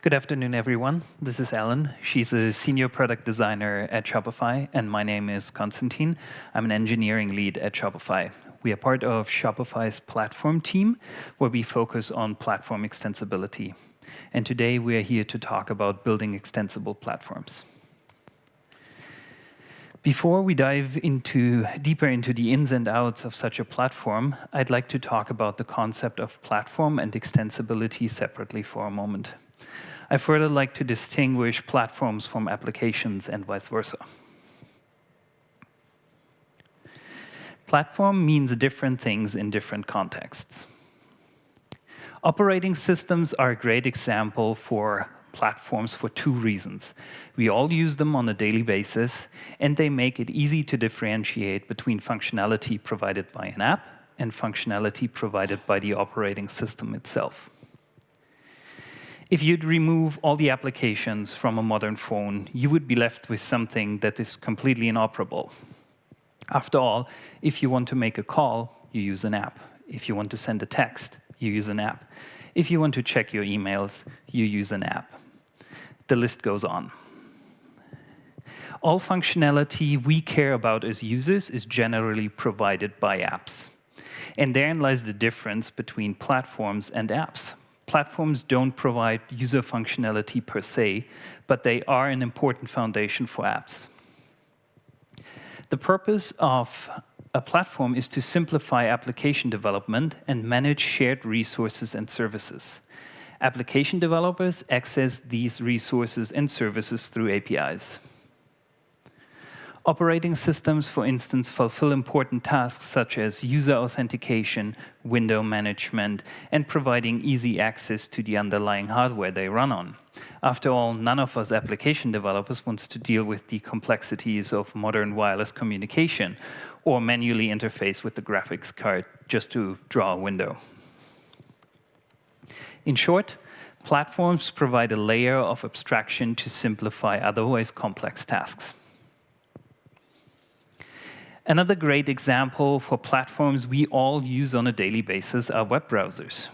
Good afternoon, everyone. This is Ellen. She's a senior product designer at Shopify, and my name is Konstantin. I'm an engineering lead at Shopify. We are part of Shopify's platform team, where we focus on platform extensibility. And today we are here to talk about building extensible platforms. Before we dive deeper into the ins and outs of such a platform, I'd like to talk about the concept of platform and extensibility separately for a moment. I further like to distinguish platforms from applications and vice versa. Platform means different things in different contexts. Operating systems are a great example for platforms for two reasons. We all use them on a daily basis, and they make it easy to differentiate between functionality provided by an app and functionality provided by the operating system itself. If you'd remove all the applications from a modern phone, you would be left with something that is completely inoperable. After all, if you want to make a call, you use an app. If you want to send a text, you use an app. If you want to check your emails, you use an app. The list goes on. All functionality we care about as users is generally provided by apps. And therein lies the difference between platforms and apps. Platforms don't provide user functionality per se, but they are an important foundation for apps. The purpose of a platform is to simplify application development and manage shared resources and services. Application developers access these resources and services through APIs. Operating systems, for instance, fulfill important tasks such as user authentication, window management, and providing easy access to the underlying hardware they run on. After all, none of us application developers wants to deal with the complexities of modern wireless communication or manually interface with the graphics card just to draw a window. In short, platforms provide a layer of abstraction to simplify otherwise complex tasks. Another great example for platforms we all use on a daily basis are web browsers.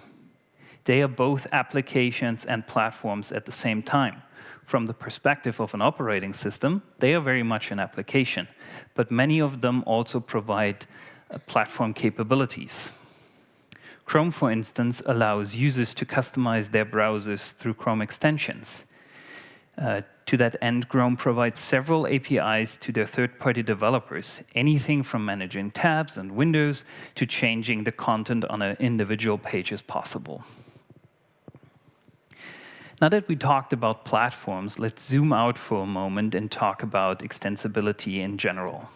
They are both applications and platforms at the same time. From the perspective of an operating system, they are very much an application, but many of them also provide platform capabilities. Chrome, for instance, allows users to customize their browsers through Chrome extensions. To that end, Chrome provides several APIs to their third-party developers, anything from managing tabs and windows to changing the content on an individual page is possible. Now that we talked about platforms, let's zoom out for a moment and talk about extensibility in general.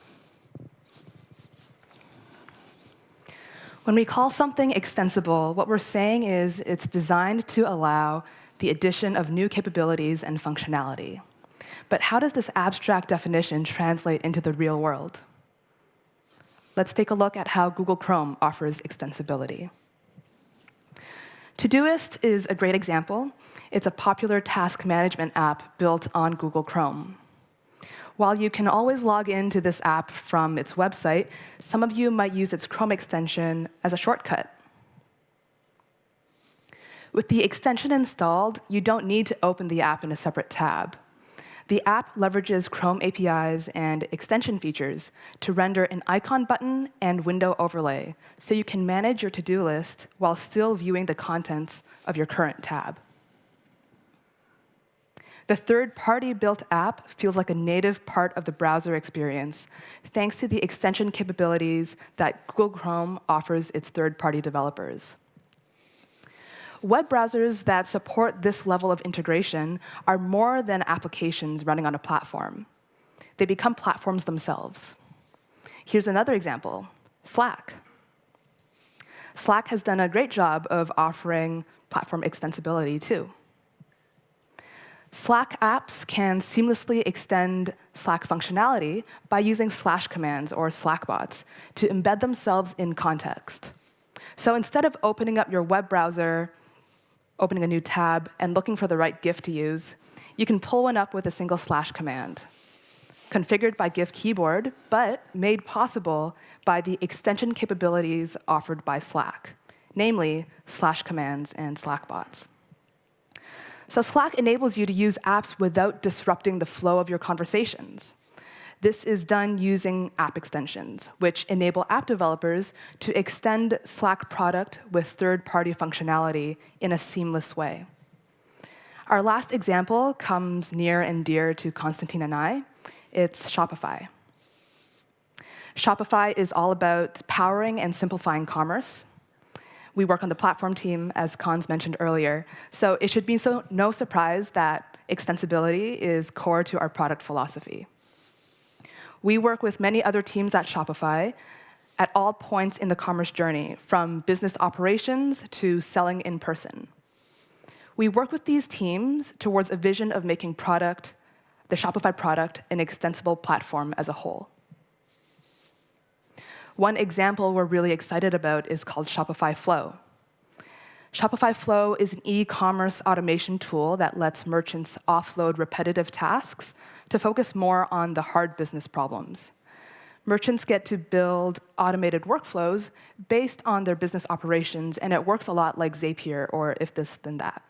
When we call something extensible, what we're saying is it's designed to allow the addition of new capabilities and functionality. But how does this abstract definition translate into the real world? Let's take a look at how Google Chrome offers extensibility. Todoist is a great example. It's a popular task management app built on Google Chrome. While you can always log into this app from its website, some of you might use its Chrome extension as a shortcut. With the extension installed, you don't need to open the app in a separate tab. The app leverages Chrome APIs and extension features to render an icon button and window overlay, so you can manage your to-do list while still viewing the contents of your current tab. The third-party built app feels like a native part of the browser experience, thanks to the extension capabilities that Google Chrome offers its third-party developers. Web browsers that support this level of integration are more than applications running on a platform. They become platforms themselves. Here's another example, Slack. Slack has done a great job of offering platform extensibility, too. Slack apps can seamlessly extend Slack functionality by using slash commands or Slack bots to embed themselves in context. So instead of opening up your web browser, opening a new tab, and looking for the right GIF to use, you can pull one up with a single slash command. Configured by GIF keyboard, but made possible by the extension capabilities offered by Slack, namely slash commands and Slack bots. So Slack enables you to use apps without disrupting the flow of your conversations. This is done using app extensions, which enable app developers to extend Slack product with third-party functionality in a seamless way. Our last example comes near and dear to Konstantin and I. It's Shopify. Shopify is all about powering and simplifying commerce. We work on the platform team, as Cons mentioned earlier, so it should be no surprise that extensibility is core to our product philosophy. We work with many other teams at Shopify at all points in the commerce journey, from business operations to selling in person. We work with these teams towards a vision of making the Shopify product, an extensible platform as a whole. One example we're really excited about is called Shopify Flow. Shopify Flow is an e-commerce automation tool that lets merchants offload repetitive tasks to focus more on the hard business problems. Merchants get to build automated workflows based on their business operations, and it works a lot like Zapier or If This Then That.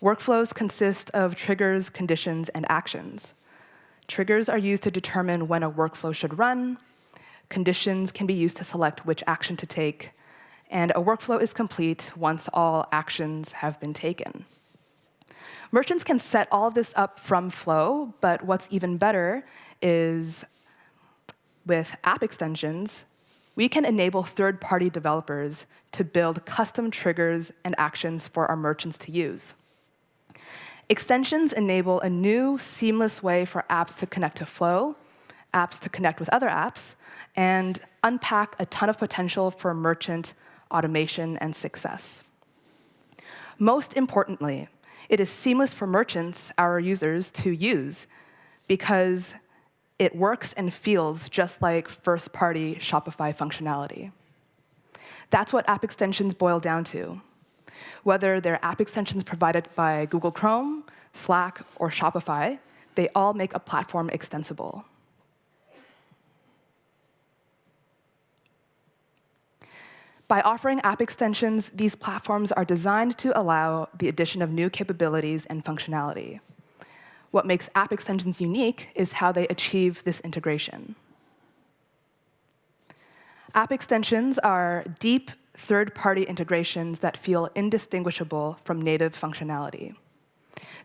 Workflows consist of triggers, conditions, and actions. Triggers are used to determine when a workflow should run. Conditions can be used to select which action to take. And a workflow is complete once all actions have been taken. Merchants can set all of this up from Flow, but what's even better is with app extensions, we can enable third-party developers to build custom triggers and actions for our merchants to use. Extensions enable a new, seamless way for apps to connect to Flow, apps to connect with other apps, and unpack a ton of potential for merchant automation and success. Most importantly, it is seamless for merchants, our users, to use because it works and feels just like first-party Shopify functionality. That's what app extensions boil down to. Whether they're app extensions provided by Google Chrome, Slack, or Shopify, they all make a platform extensible. By offering app extensions, these platforms are designed to allow the addition of new capabilities and functionality. What makes app extensions unique is how they achieve this integration. App extensions are deep, third-party integrations that feel indistinguishable from native functionality.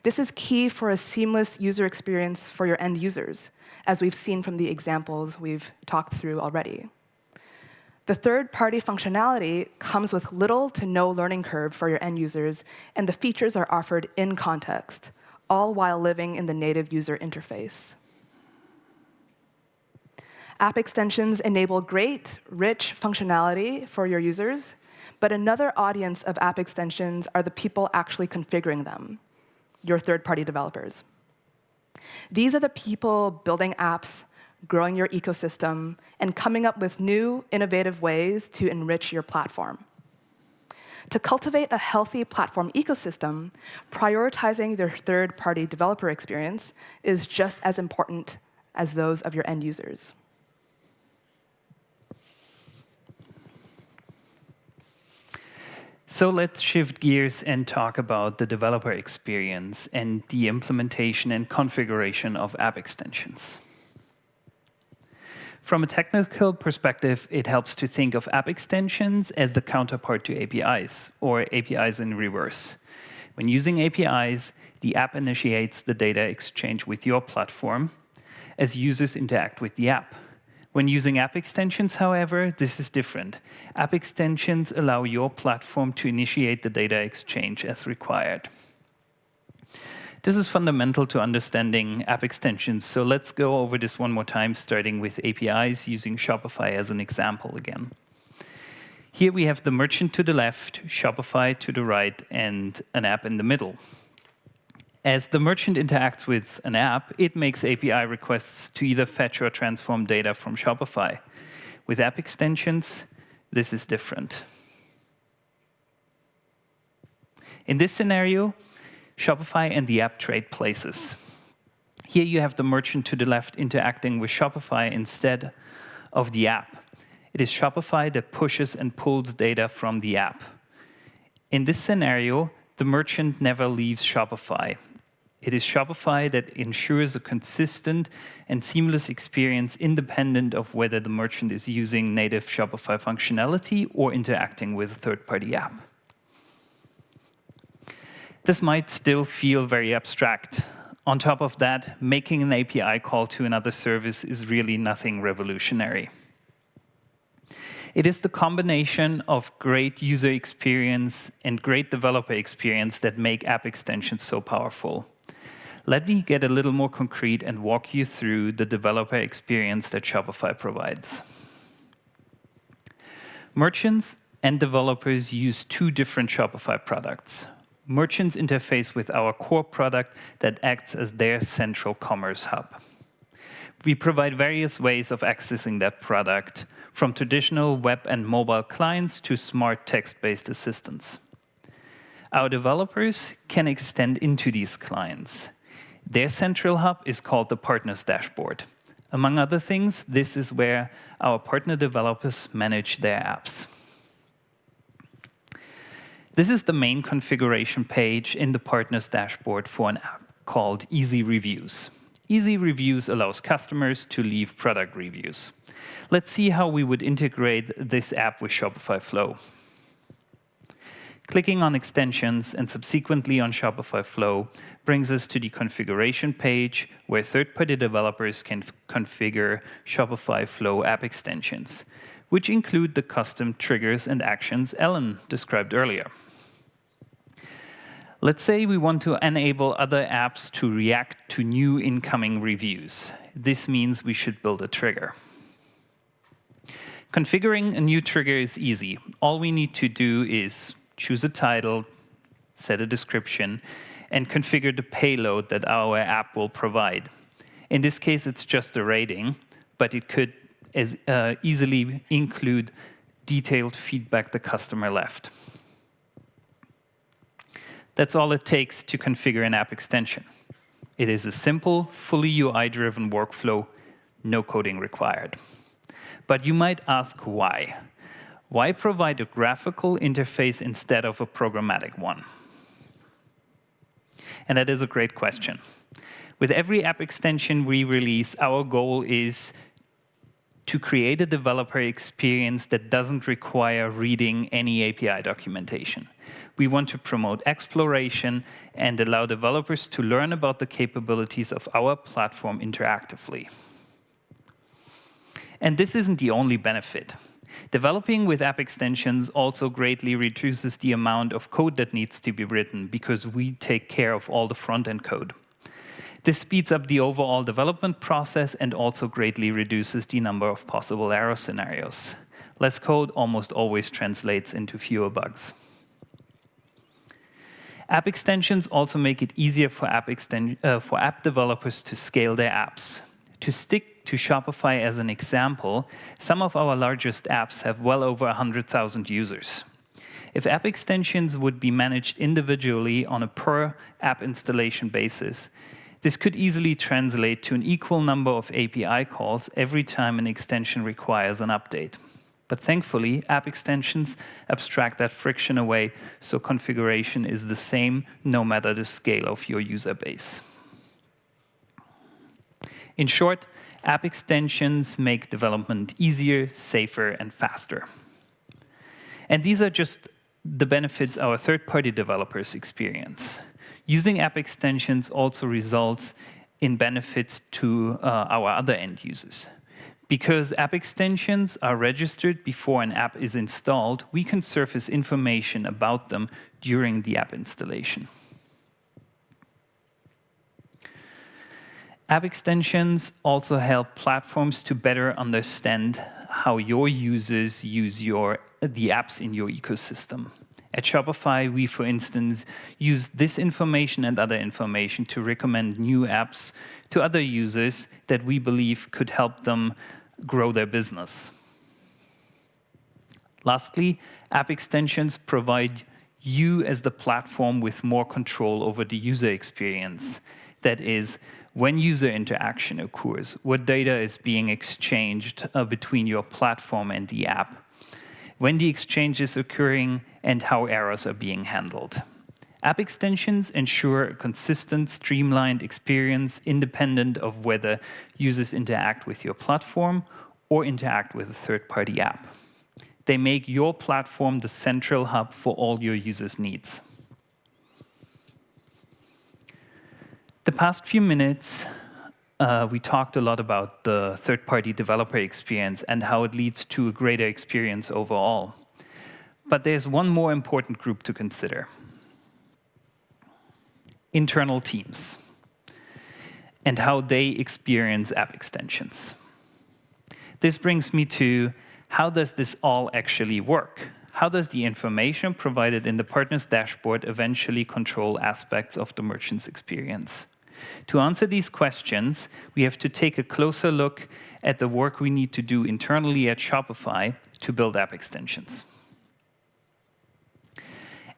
This is key for a seamless user experience for your end users, as we've seen from the examples we've talked through already. The third-party functionality comes with little to no learning curve for your end users, and the features are offered in context, all while living in the native user interface. App extensions enable great, rich functionality for your users, but another audience of app extensions are the people actually configuring them, your third-party developers. These are the people building apps, growing your ecosystem, and coming up with new, innovative ways to enrich your platform. To cultivate a healthy platform ecosystem, prioritizing their third-party developer experience is just as important as those of your end users. So let's shift gears and talk about the developer experience and the implementation and configuration of app extensions. From a technical perspective, it helps to think of app extensions as the counterpart to APIs, or APIs in reverse. When using APIs, the app initiates the data exchange with your platform as users interact with the app. When using app extensions, however, this is different. App extensions allow your platform to initiate the data exchange as required. This is fundamental to understanding app extensions, so let's go over this one more time, starting with APIs, using Shopify as an example again. Here we have the merchant to the left, Shopify to the right, and an app in the middle. As the merchant interacts with an app, it makes API requests to either fetch or transform data from Shopify. With app extensions, this is different. In this scenario, Shopify and the app trade places. Here you have the merchant to the left interacting with Shopify instead of the app. It is Shopify that pushes and pulls data from the app. In this scenario, the merchant never leaves Shopify. It is Shopify that ensures a consistent and seamless experience independent of whether the merchant is using native Shopify functionality or interacting with a third-party app. This might still feel very abstract. On top of that, making an API call to another service is really nothing revolutionary. It is the combination of great user experience and great developer experience that make app extensions so powerful. Let me get a little more concrete and walk you through the developer experience that Shopify provides. Merchants and developers use two different Shopify products. Merchants interface with our core product that acts as their central commerce hub. We provide various ways of accessing that product, from traditional web and mobile clients to smart text-based assistants. Our developers can extend into these clients. Their central hub is called the Partners Dashboard. Among other things, this is where our partner developers manage their apps. This is the main configuration page in the Partners Dashboard for an app called Easy Reviews. Easy Reviews allows customers to leave product reviews. Let's see how we would integrate this app with Shopify Flow. Clicking on Extensions and subsequently on Shopify Flow brings us to the configuration page where third-party developers can configure Shopify Flow app extensions, which include the custom triggers and actions Ellen described earlier. Let's say we want to enable other apps to react to new incoming reviews. This means we should build a trigger. Configuring a new trigger is easy. All we need to do is choose a title, set a description, and configure the payload that our app will provide. In this case, it's just a rating, but it could easily include detailed feedback the customer left. That's all it takes to configure an app extension. It is a simple, fully UI-driven workflow, no coding required. But you might ask why. Why provide a graphical interface instead of a programmatic one? And that is a great question. With every app extension we release, our goal is to create a developer experience that doesn't require reading any API documentation. We want to promote exploration and allow developers to learn about the capabilities of our platform interactively. And this isn't the only benefit. Developing with app extensions also greatly reduces the amount of code that needs to be written because we take care of all the front-end code. This speeds up the overall development process and also greatly reduces the number of possible error scenarios. Less code almost always translates into fewer bugs. App extensions also make it easier for app developers to scale their apps. To stick to Shopify as an example, some of our largest apps have well over 100,000 users. If app extensions would be managed individually on a per-app installation basis, this could easily translate to an equal number of API calls every time an extension requires an update. But thankfully, app extensions abstract that friction away, so configuration is the same no matter the scale of your user base. In short, app extensions make development easier, safer, and faster. And these are just the benefits our third-party developers experience. Using app extensions also results in benefits to our other end users. Because app extensions are registered before an app is installed, we can surface information about them during the app installation. App extensions also help platforms to better understand how your users use the apps in your ecosystem. At Shopify, we, for instance, use this information and other information to recommend new apps to other users that we believe could help them grow their business. Lastly, app extensions provide you as the platform with more control over the user experience. That is, when user interaction occurs, what data is being exchanged between your platform and the app, when the exchange is occurring, and how errors are being handled. App extensions ensure a consistent, streamlined experience independent of whether users interact with your platform or interact with a third-party app. They make your platform the central hub for all your users' needs. The past few minutes, we talked a lot about the third-party developer experience and how it leads to a greater experience overall. But there's one more important group to consider: internal teams and how they experience app extensions. This brings me to, how does this all actually work? How does the information provided in the partner's dashboard eventually control aspects of the merchant's experience? To answer these questions, we have to take a closer look at the work we need to do internally at Shopify to build app extensions.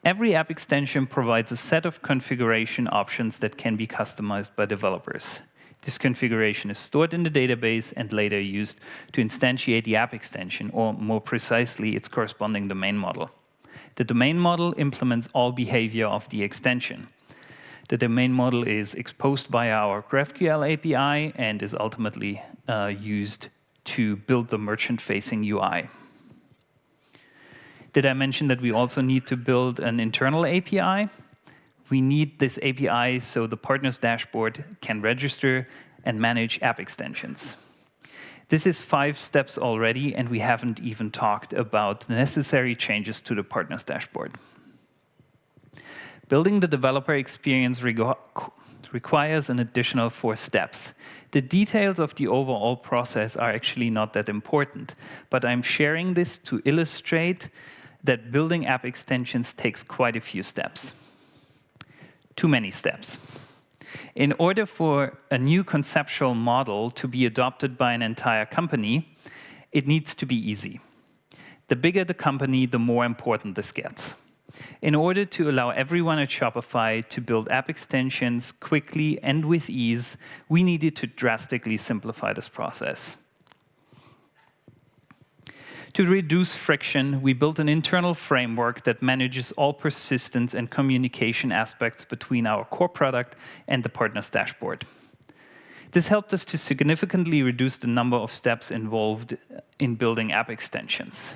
Every app extension provides a set of configuration options that can be customized by developers. This configuration is stored in the database and later used to instantiate the app extension, or more precisely, its corresponding domain model. The domain model implements all behavior of the extension. The domain model is exposed via our GraphQL API and is ultimately used to build the merchant-facing UI. Did I mention that we also need to build an internal API? We need this API so the partner's dashboard can register and manage app extensions. This is 5 steps already, and we haven't even talked about the necessary changes to the partner's dashboard. Building the developer experience requires an additional 4 steps. The details of the overall process are actually not that important, but I'm sharing this to illustrate that building app extensions takes quite a few steps. Too many steps. In order for a new conceptual model to be adopted by an entire company, it needs to be easy. The bigger the company, the more important this gets. In order to allow everyone at Shopify to build app extensions quickly and with ease, we needed to drastically simplify this process. To reduce friction, we built an internal framework that manages all persistence and communication aspects between our core product and the partner's dashboard. This helped us to significantly reduce the number of steps involved in building app extensions.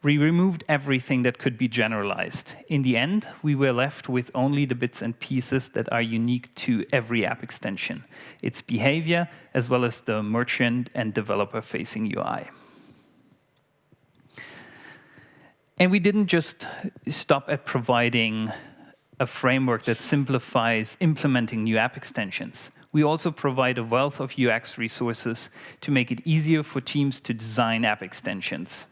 We removed everything that could be generalized. In the end, we were left with only the bits and pieces that are unique to every app extension, its behavior, as well as the merchant and developer-facing UI. And we didn't just stop at providing a framework that simplifies implementing new app extensions. We also provide a wealth of UX resources to make it easier for teams to design app extensions.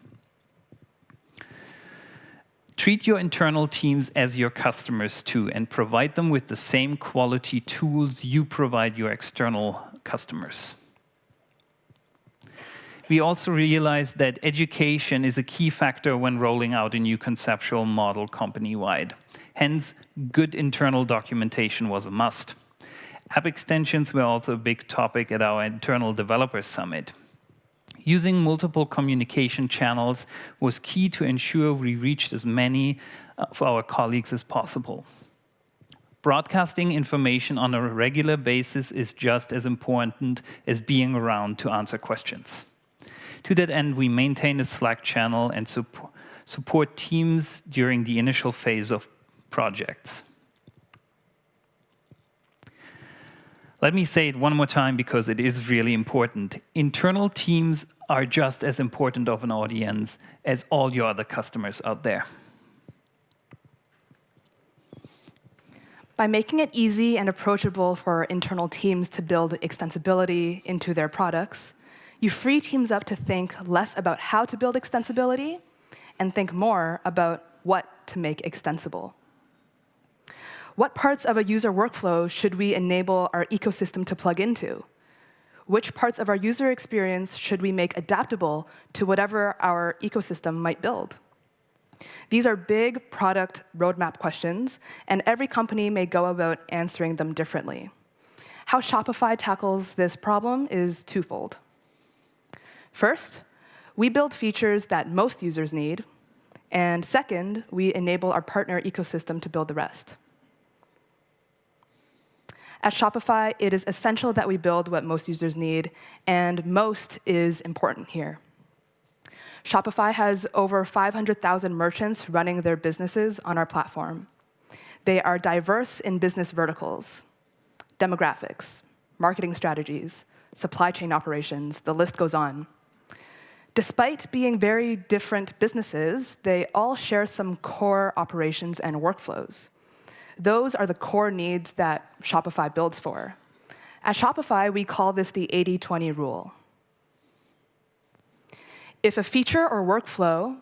Treat your internal teams as your customers too, and provide them with the same quality tools you provide your external customers. We also realized that education is a key factor when rolling out a new conceptual model company-wide. Hence, good internal documentation was a must. App extensions were also a big topic at our internal developers summit. Using multiple communication channels was key to ensure we reached as many of our colleagues as possible. Broadcasting information on a regular basis is just as important as being around to answer questions. To that end, we maintain a Slack channel and support teams during the initial phase of projects. Let me say it one more time because it is really important. Internal teams are just as important of an audience as all your other customers out there. By making it easy and approachable for internal teams to build extensibility into their products, you free teams up to think less about how to build extensibility and think more about what to make extensible. What parts of a user workflow should we enable our ecosystem to plug into? Which parts of our user experience should we make adaptable to whatever our ecosystem might build? These are big product roadmap questions, and every company may go about answering them differently. How Shopify tackles this problem is twofold. First, we build features that most users need, and second, we enable our partner ecosystem to build the rest. At Shopify, it is essential that we build what most users need, and most is important here. Shopify has over 500,000 merchants running their businesses on our platform. They are diverse in business verticals, demographics, marketing strategies, supply chain operations, the list goes on. Despite being very different businesses, they all share some core operations and workflows. Those are the core needs that Shopify builds for. At Shopify, we call this the 80-20 rule. If it's a feature or workflow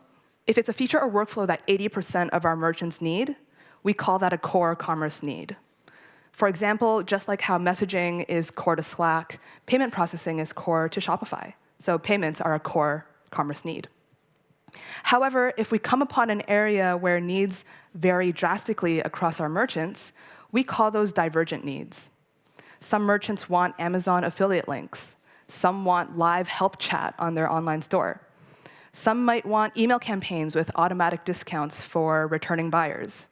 that 80% of our merchants need, we call that a core commerce need. For example, just like how messaging is core to Slack, payment processing is core to Shopify. So payments are a core commerce need. However, if we come upon an area where needs vary drastically across our merchants, we call those divergent needs. Some merchants want Amazon affiliate links. Some want live help chat on their online store. Some might want email campaigns with automatic discounts for returning buyers.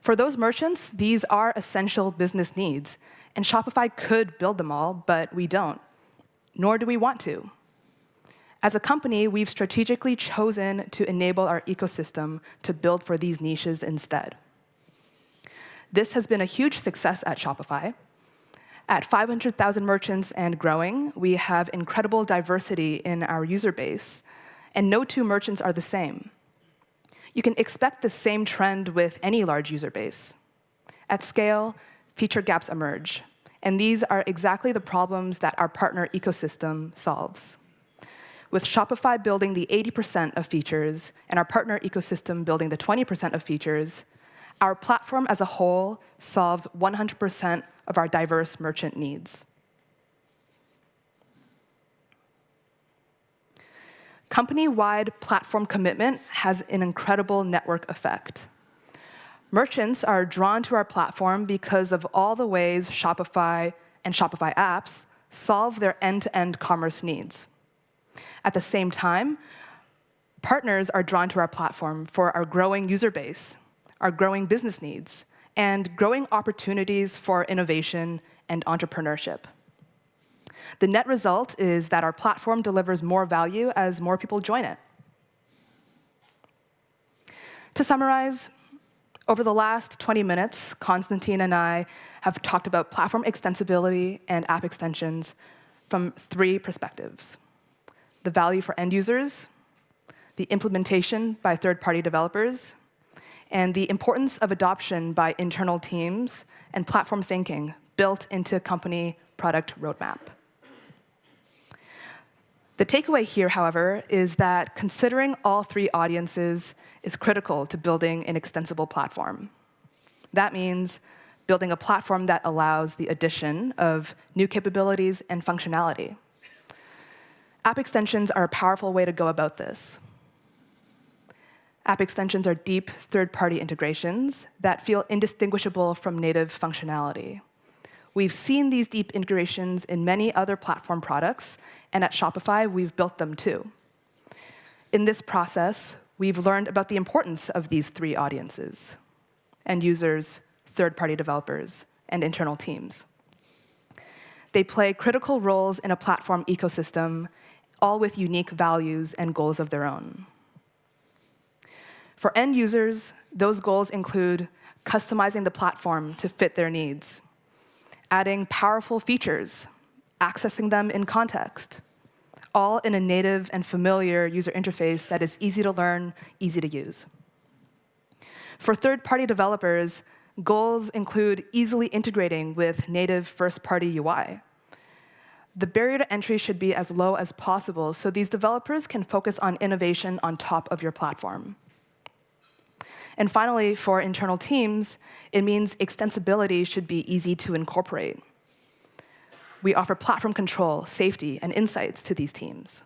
For those merchants, these are essential business needs, and Shopify could build them all, but we don't, nor do we want to. As a company, we've strategically chosen to enable our ecosystem to build for these niches instead. This has been a huge success at Shopify. At 500,000 merchants and growing, we have incredible diversity in our user base, and no two merchants are the same. You can expect the same trend with any large user base. At scale, feature gaps emerge, and these are exactly the problems that our partner ecosystem solves. With Shopify building the 80% of features and our partner ecosystem building the 20% of features, our platform as a whole solves 100% of our diverse merchant needs. Company-wide platform commitment has an incredible network effect. Merchants are drawn to our platform because of all the ways Shopify and Shopify apps solve their end-to-end commerce needs. At the same time, partners are drawn to our platform for our growing user base, our growing business needs, and growing opportunities for innovation and entrepreneurship. The net result is that our platform delivers more value as more people join it. To summarize, over the last 20 minutes, Konstantin and I have talked about platform extensibility and app extensions from 3 perspectives: the value for end users, the implementation by third-party developers, and the importance of adoption by internal teams and platform thinking built into a company product roadmap. The takeaway here, however, is that considering all 3 audiences is critical to building an extensible platform. That means building a platform that allows the addition of new capabilities and functionality. App extensions are a powerful way to go about this. App extensions are deep third-party integrations that feel indistinguishable from native functionality. We've seen these deep integrations in many other platform products, and at Shopify, we've built them too. In this process, we've learned about the importance of these 3 audiences: end users, third-party developers, and internal teams. They play critical roles in a platform ecosystem, all with unique values and goals of their own. For end users, those goals include customizing the platform to fit their needs, adding powerful features, accessing them in context, all in a native and familiar user interface that is easy to learn, easy to use. For third-party developers, goals include easily integrating with native first-party UI. The barrier to entry should be as low as possible so these developers can focus on innovation on top of your platform. And finally, for internal teams, it means extensibility should be easy to incorporate. We offer platform control, safety, and insights to these teams.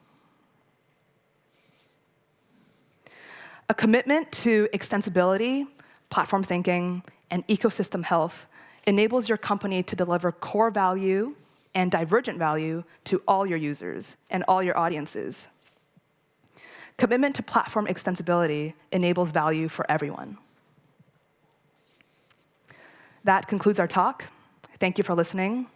A commitment to extensibility, platform thinking, and ecosystem health enables your company to deliver core value and divergent value to all your users and all your audiences. Commitment to platform extensibility enables value for everyone. That concludes our talk. Thank you for listening.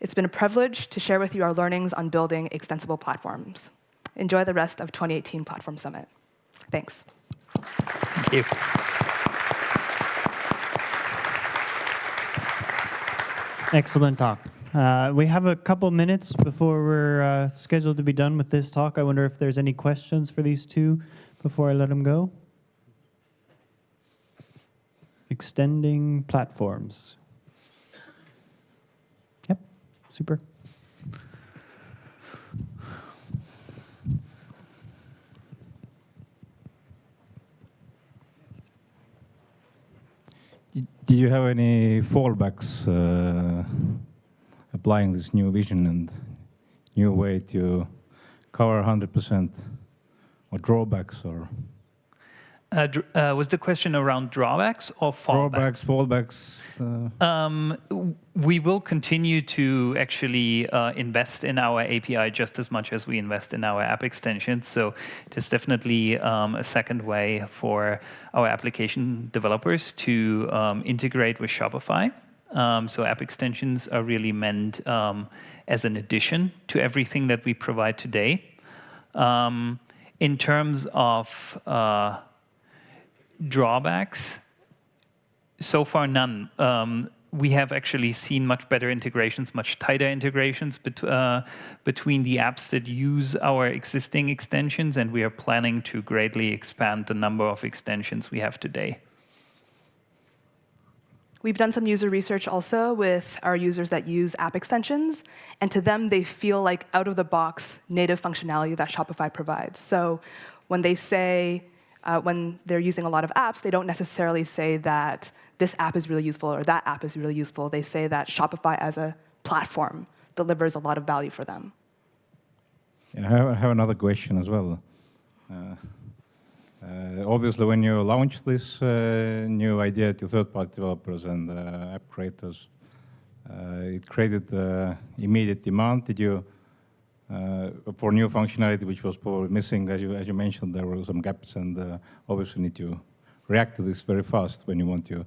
It's been a privilege to share with you our learnings on building extensible platforms. Enjoy the rest of 2018 Platform Summit. Thanks. Thank you. Excellent talk. We have a couple minutes before we're scheduled to be done with this talk. I wonder if there's any questions for these two before I let them go. Extending platforms. Yep, super. Did you have any fallbacks applying this new vision and new way to cover 100%, or drawbacks, or? Was the question around drawbacks or fallbacks? Drawbacks, fallbacks. We will continue to actually invest in our API just as much as we invest in our app extensions. So there's definitely a second way for our application developers to integrate with Shopify. So app extensions are really meant as an addition to everything that we provide today. In terms of drawbacks, so far none. We have actually seen much better integrations, much tighter integrations between the apps that use our existing extensions, and we are planning to greatly expand the number of extensions we have today. We've done some user research also with our users that use app extensions, and to them, they feel like out-of-the-box native functionality that Shopify provides. So when they say, when they're using a lot of apps, they don't necessarily say that this app is really useful or that app is really useful. They say that Shopify as a platform delivers a lot of value for them. Yeah, I have another question as well. Obviously, when you launch this new idea to third-party developers and app creators, it created immediate demand. Did you, for new functionality, which was probably missing, as you mentioned, there were some gaps, and obviously need to react to this very fast when you want to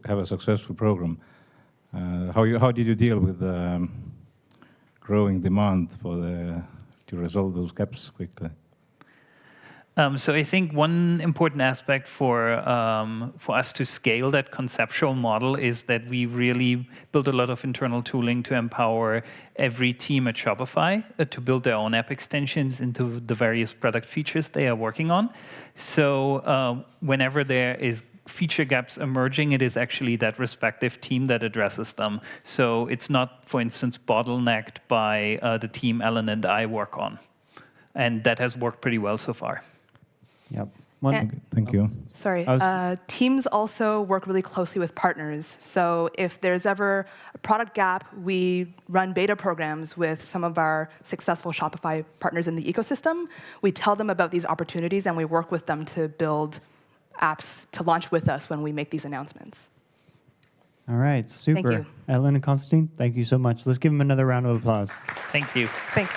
have a successful program. How did you deal with growing demand to resolve those gaps quickly? So I think one important aspect for us to scale that conceptual model is that we really build a lot of internal tooling to empower every team at Shopify to build their own app extensions into the various product features they are working on. So whenever there is feature gaps emerging, it is actually that respective team that addresses them. So it's not, for instance, bottlenecked by the team Ellen and I work on. And that has worked pretty well so far. Yep. Thank you. Sorry. Teams also work really closely with partners. So if there's ever a product gap, we run beta programs with some of our successful Shopify partners in the ecosystem. We tell them about these opportunities, and we work with them to build apps to launch with us when we make these announcements. All right, super. Thank you. Ellen and Konstantin, thank you so much. Let's give them another round of applause. Thank you. Thanks.